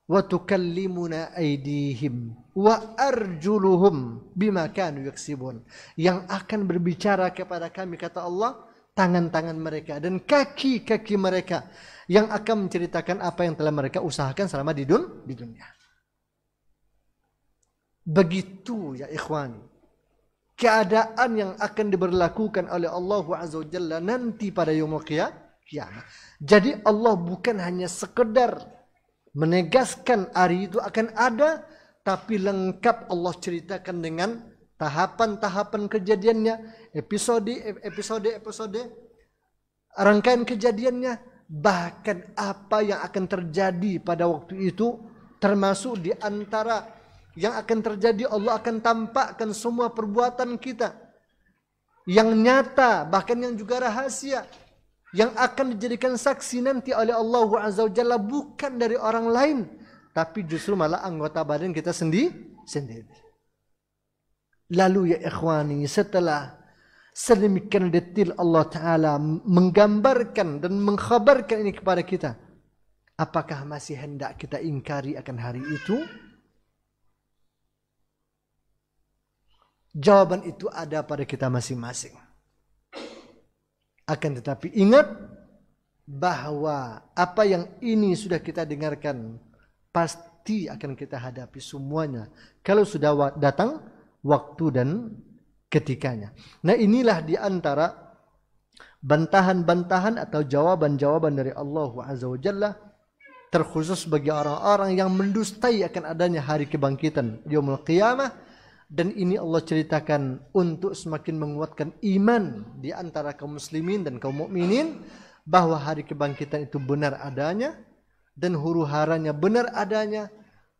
Wa tukallimuna aydihim wa arjuluhum bima kanu yaksibun. Yang akan berbicara kepada kami kata Allah, tangan-tangan mereka dan kaki-kaki mereka yang akan menceritakan apa yang telah mereka usahakan selama di dunia. Begitu ya ikhwani. Keadaan yang akan diberlakukan oleh Allah Azza wa Jalla nanti pada yaumul qiyamah. Jadi Allah bukan hanya sekedar menegaskan hari itu akan ada, tapi lengkap Allah ceritakan dengan tahapan-tahapan kejadiannya, episode, rangkaian kejadiannya, bahkan apa yang akan terjadi pada waktu itu, termasuk di antara yang akan terjadi Allah akan tampakkan semua perbuatan kita yang nyata bahkan yang juga rahasia yang akan dijadikan saksi nanti oleh Allah Azza wa Jalla bukan dari orang lain tapi justru malah anggota badan kita sendiri. Lalu ya ikhwani, setelah sedemikian detail Allah Ta'ala menggambarkan dan mengkhabarkan ini kepada kita, apakah masih hendak kita ingkari akan hari itu? Jawaban itu ada pada kita masing-masing. Akan tetapi ingat bahwa apa yang ini sudah kita dengarkan pasti akan kita hadapi semuanya kalau sudah datang waktu dan ketikanya. Nah, inilah di antara bantahan-bantahan atau jawaban-jawaban dari Allah Azza wa Jalla terkhusus bagi orang-orang yang mendustai akan adanya hari kebangkitan yaumul qiyamah. Dan ini Allah ceritakan untuk semakin menguatkan iman di antara kaum muslimin dan kaum mukminin bahwa hari kebangkitan itu benar adanya dan huru-haranya benar adanya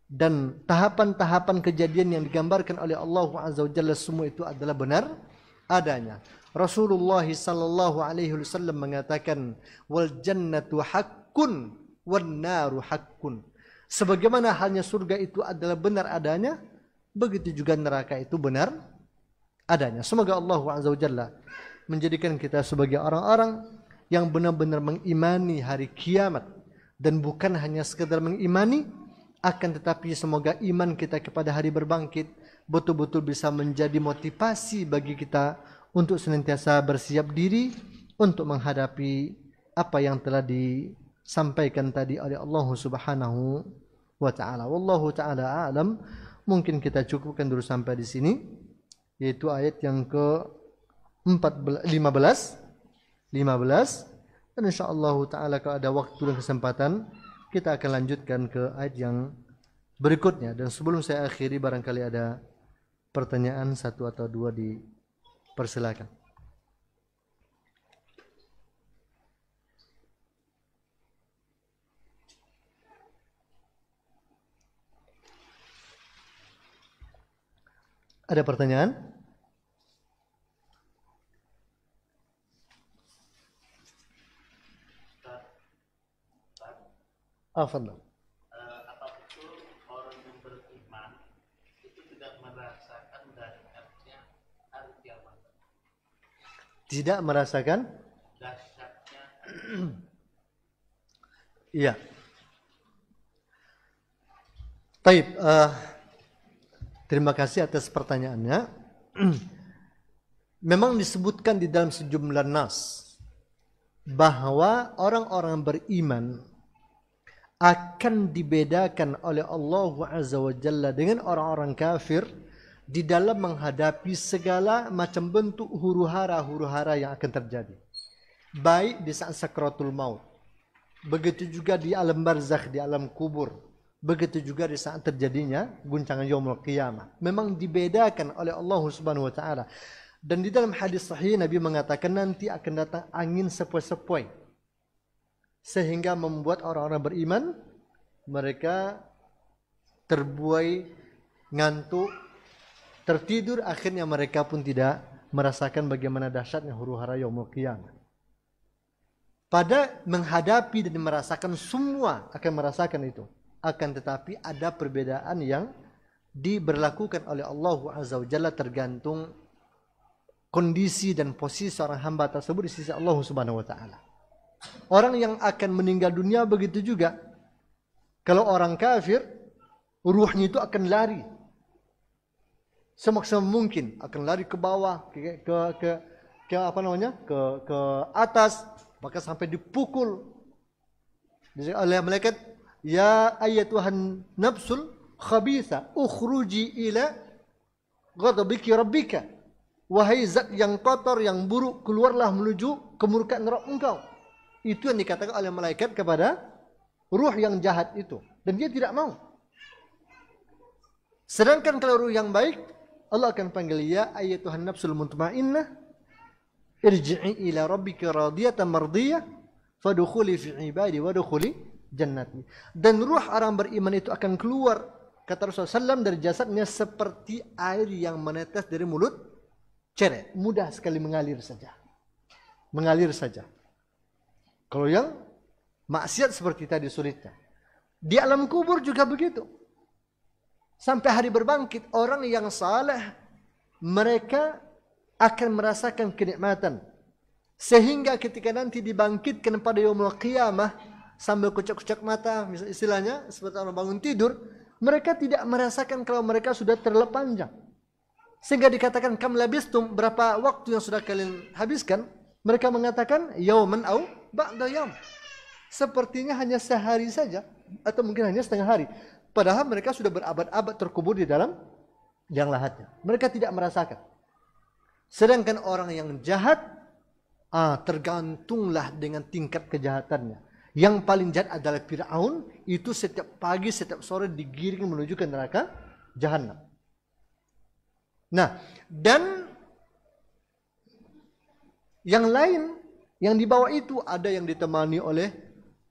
dan tahapan-tahapan kejadian yang digambarkan oleh Allah Azza wa Jalla semua itu adalah benar adanya. Rasulullah sallallahu alaihi wasallam mengatakan wal jannatu haqqun wan naru haqqun. Sebagaimana halnya surga itu adalah benar adanya, begitu juga neraka itu benar adanya. Semoga Allah Azza wa Jalla menjadikan kita sebagai orang-orang yang benar-benar mengimani hari kiamat. Dan bukan hanya sekedar mengimani, akan tetapi semoga iman kita kepada hari berbangkit betul-betul bisa menjadi motivasi bagi kita untuk senantiasa bersiap diri untuk menghadapi apa yang telah disampaikan tadi oleh Allah Subhanahu wa Ta'ala. Wallahu Ta'ala a'lam. Mungkin kita cukupkan dulu sampai di sini, yaitu ayat yang ke-15. Dan insyaallah ta'ala kalau ada waktu dan kesempatan kita akan lanjutkan ke ayat yang berikutnya. Dan sebelum saya akhiri, barangkali ada pertanyaan satu atau dua, dipersilakan. Ada pertanyaan? Fadhal. Apa betul orang yang beriman itu tidak merasakan dahsyatnya hari kiamat? Tidak merasakan? Dahsyatnya. Iya. Taib, terima kasih atas pertanyaannya. Memang disebutkan di dalam sejumlah nas bahwa orang-orang beriman akan dibedakan oleh Allah Azza wa Jalla dengan orang-orang kafir di dalam menghadapi segala macam bentuk huru-hara yang akan terjadi. Baik di saat sakratul maut, begitu juga di alam barzakh, di alam kubur, begitu juga di saat terjadinya guncangan yaumul qiyamah. Memang dibedakan oleh Allah Subhanahu wa taala. Dan di dalam hadis sahih Nabi mengatakan nanti akan datang angin sepoi-sepoi sehingga membuat orang-orang beriman mereka terbuai, ngantuk, tertidur, akhirnya mereka pun tidak merasakan bagaimana dahsyatnya huru-hara yaumul qiyamah. Pada menghadapi dan merasakan, semua akan merasakan itu. Akan tetapi ada perbedaan yang diberlakukan oleh Allah Azza wa Jalla tergantung kondisi dan posisi seorang hamba tersebut di sisi Allah Subhanahu wa taala. Orang yang akan meninggal dunia begitu juga. Kalau orang kafir, ruhnya itu akan lari semaksimal mungkin, akan lari ke bawah, ke apa namanya? ke atas, maka sampai dipukul oleh malaikat, ya ayyatuhan nafsul khabitha ukhruji ila ghadabiki rabbika. Wahai zat yang kotor, yang buruk, keluarlah menuju kemurkaan Rabb engkau. Itu yang dikatakan oleh malaikat kepada ruh yang jahat itu. Dan dia tidak mau. Sedangkan kalau ruh yang baik, Allah akan panggil, ya ayyatuhan nafsul mutmainnah irji'i ila rabbika radiyatan mardiyah fadkhuli fi ibadi wadkhuli jannati. Dan ruh orang beriman itu akan keluar, kata Rasulullah SAW, dari jasadnya seperti air yang menetes dari mulut cerek, mudah sekali mengalir saja. Mengalir saja. Kalau yang maksiat seperti tadi sulitnya. Di alam kubur juga begitu. Sampai hari berbangkit, orang yang saleh mereka akan merasakan kenikmatan. Sehingga ketika nanti dibangkitkan pada yaumul qiyamah sambil kucak-kucak mata, istilahnya seperti orang bangun tidur, mereka tidak merasakan kalau mereka sudah terlelap panjang. Sehingga dikatakan kam labistum, berapa waktu yang sudah kalian habiskan? Mereka mengatakan yauman au ba'da yaum. Sepertinya hanya sehari saja atau mungkin hanya setengah hari. Padahal mereka sudah berabad-abad terkubur di dalam liang lahatnya. Mereka tidak merasakan. Sedangkan orang yang jahat, tergantunglah dengan tingkat kejahatannya. Yang paling jahat adalah Fir'aun, itu setiap pagi, setiap sore digiring menuju ke neraka Jahannam. Nah, dan yang lain yang di bawah itu ada yang ditemani oleh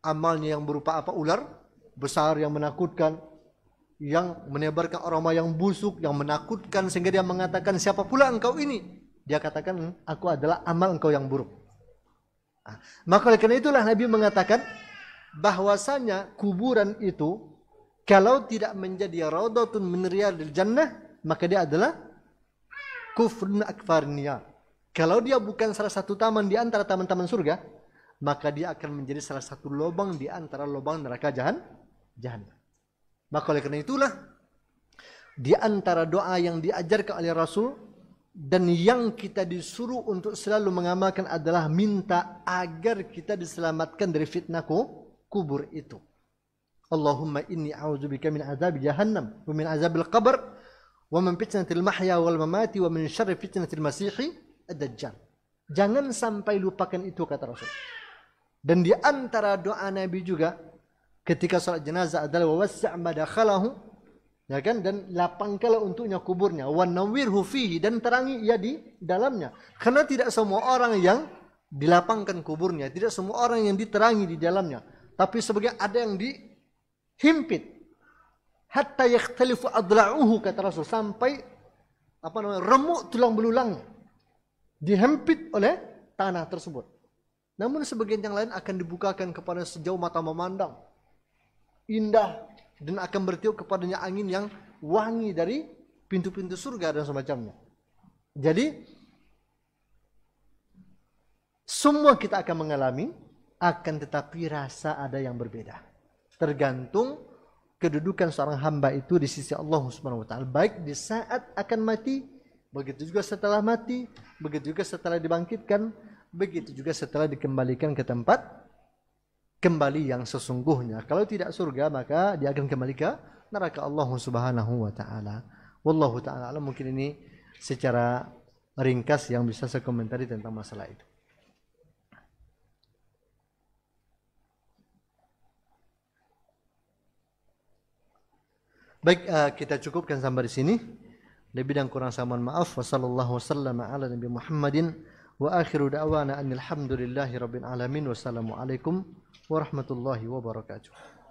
amalnya yang berupa apa? Ular besar yang menakutkan, yang menebarkan aroma yang busuk, yang menakutkan, sehingga dia mengatakan, siapa pula engkau ini? Dia katakan, aku adalah amal engkau yang buruk. Maka oleh karena itulah Nabi mengatakan bahwasanya kuburan itu kalau tidak menjadi raudhatun min riyadil jannah, maka dia adalah kufrun akbar niyar. Kalau dia bukan salah satu taman di antara taman-taman surga, maka dia akan menjadi salah satu lubang di antara lubang neraka Jahannam. Maka oleh karena itulah di antara doa yang diajarkan oleh Rasul dan yang kita disuruh untuk selalu mengamalkan adalah minta agar kita diselamatkan dari fitnah kubur itu. Allahumma inni a'udzubika min azab jahannam wa min azabil qabr wa min fitnatil mahya wal mamati wa min syarri fitnatil masihi ad-dajjal. Jangan sampai lupakan itu, kata Rasul. Dan di antara doa Nabi juga ketika salat jenazah adalah wa wasi' madakhalahu, ya kan, dan lapangkanlah untuknya kuburnya, wa nawwirhu fihi, dan terangi ia di dalamnya. Karena tidak semua orang yang dilapangkan kuburnya, tidak semua orang yang diterangi di dalamnya, tapi sebagian ada yang dihimpit. Hatta yakhtalifu adla'uhu, kata Rasul, sampai remuk tulang belulang, dihempit oleh tanah tersebut. Namun sebagian yang lain akan dibukakan kepada sejauh mata memandang, indah, dan akan bertiup kepadanya angin yang wangi dari pintu-pintu surga dan semacamnya. Jadi semua kita akan mengalami, akan tetapi rasa ada yang berbeda. Tergantung kedudukan seorang hamba itu di sisi Allah Subhanahu wa taala, baik di saat akan mati, begitu juga setelah mati, begitu juga setelah dibangkitkan, begitu juga setelah dikembalikan ke tempat kembali yang sesungguhnya. Kalau tidak surga, maka dia akan kembali ke neraka Allah Subhanahu wa taala. Wallahu taala alam. Mungkin ini secara ringkas yang bisa saya komentari tentang masalah itu. Baik, kita cukupkan sampai di sini. Lebih dan kurang saya mohon maaf. Wassallallahu wasallam ala Nabi Muhammadin wa akhiru da'wana anil hamdulillahi rabbil alamin. Wassalamualaikum warahmatullahi wabarakatuh.